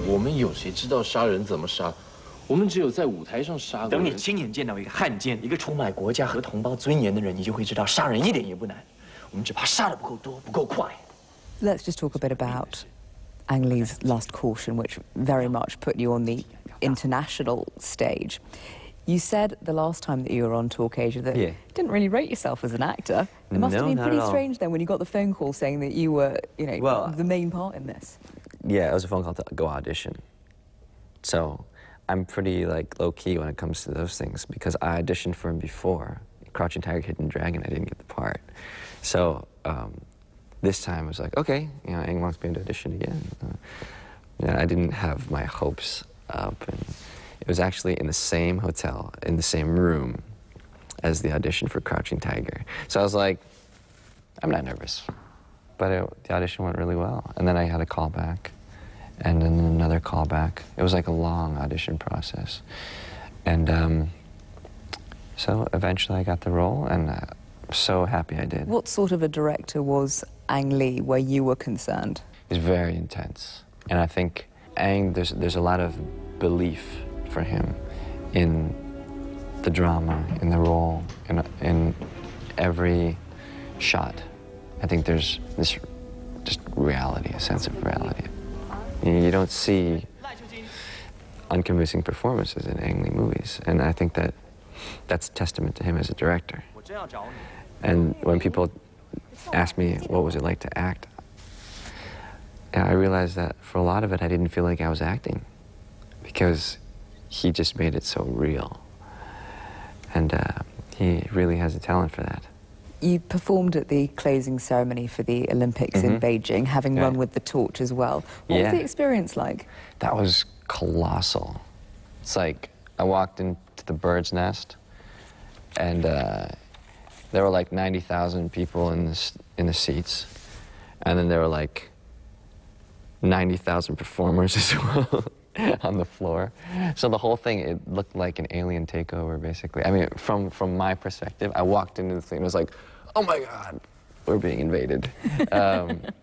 我们有谁知道杀人怎么杀？我们只有在舞台上杀过人。等你亲眼见到一个汉奸，一个出卖国家和同胞尊严的人，你就会知道杀人一点也不难。我们只怕杀得不够多，不够快。Let's just talk a bit about Ang Lee's Last Caution, which very much put you on the international stage. You said the last time that you were on Talk Asia that you didn't really rate yourself as an actor. It must have been pretty strange then when you got the phone call saying that you were, you know, the main part in this. Yeah, it was a phone call to go audition. So I'm pretty, like, low-key when it comes to those things because I auditioned for him before. Crouching Tiger, Hidden Dragon, I didn't get the part. So this time I was like, okay, you know, Ang wants me to audition again. I didn't have my hopes up, and it was actually in the same hotel, in the same room as the audition for Crouching Tiger. So I was like, I'm not nervous. But the audition went really well. And then I had a call back, and then another call back. It was like a long audition process. And so eventually I got the role, and I'm so happy I did. What sort of a director was Ang Lee where you were concerned? He's very intense. And I think Ang, there's a lot of belief for him in the drama, in the role, in every shot. I think there's this just reality, a sense of reality. You don't see unconvincing performances in Ang Lee movies, and I think that's a testament to him as a director. And when people ask me what was it like to act, I realized that for a lot of it I didn't feel like I was acting because he just made it so real. And he really has a talent for that. You performed at the closing ceremony for the Olympics in Beijing, having run with the torch as well. What was the experience like? That was colossal. It's like I walked into the bird's nest, and there were like 90,000 people in the seats, and then there were like 90,000 performers as well on the floor. So the whole thing, it looked like an alien takeover, basically. I mean, from my perspective, I walked into the thing and was like, oh my God, we're being invaded. It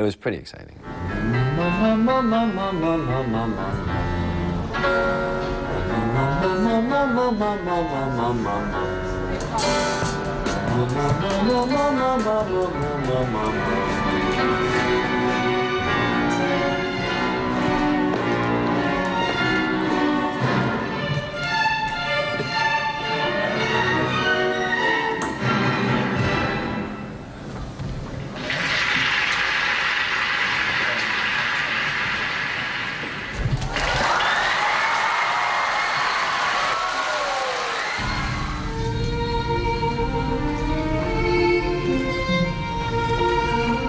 was pretty exciting.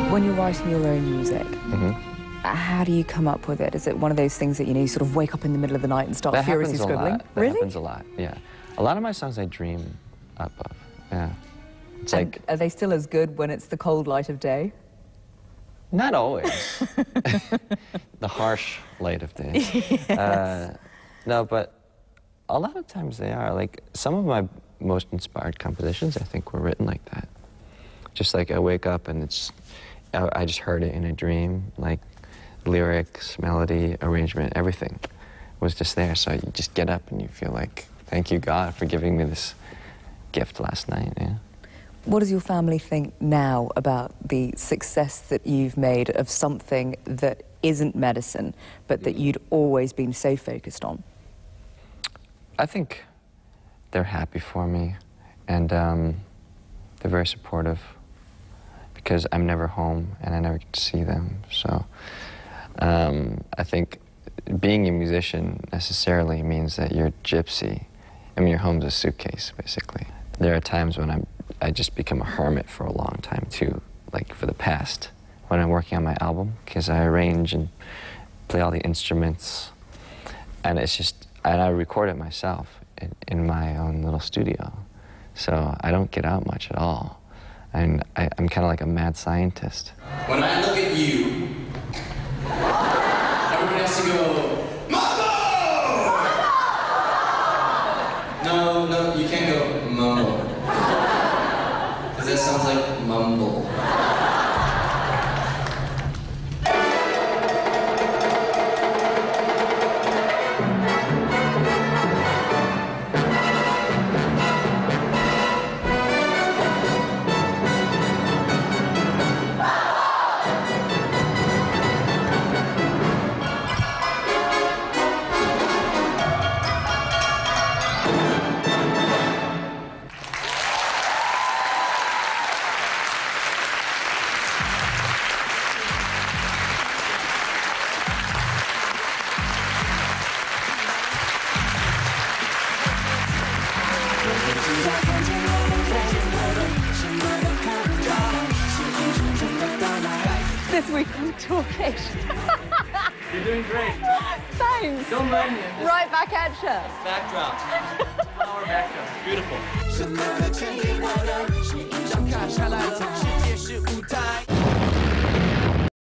When you're writing your own music, how do you come up with it? Is it one of those things that, you know, you sort of wake up in the middle of the night and start furiously scribbling? That happens a lot, yeah. A lot of my songs I dream up of, yeah. It's like... Are they still as good when it's the cold light of day? Not always. The harsh light of day. Yes. No, but a lot of times they are. Like, some of my most inspired compositions, I think, were written like that. Just like I wake up and I just heard it in a dream, like lyrics, melody, arrangement, everything was just there. So you just get up and you feel like, thank you, God, for giving me this gift last night, yeah. What does your family think now about the success that you've made of something that isn't medicine, but that you'd always been so focused on? I think they're happy for me, and they're very supportive because I'm never home and I never get to see them. So I think being a musician necessarily means that you're a gypsy. I mean, your home's a suitcase, basically. There are times when I just become a hermit for a long time, too, like for the past, when I'm working on my album, because I arrange and play all the instruments, and it's just, and I record it myself in my own little studio. So I don't get out much at all. And I'm kind of like a mad scientist. When I look at you, everybody has to go, Mambo! No, you can't go, Mumble. Because that sounds like mumble. this week on Talk Asian. You're doing great. Thanks. Don't mind me. Right back at you. Backdrop. Our backdrop. Beautiful.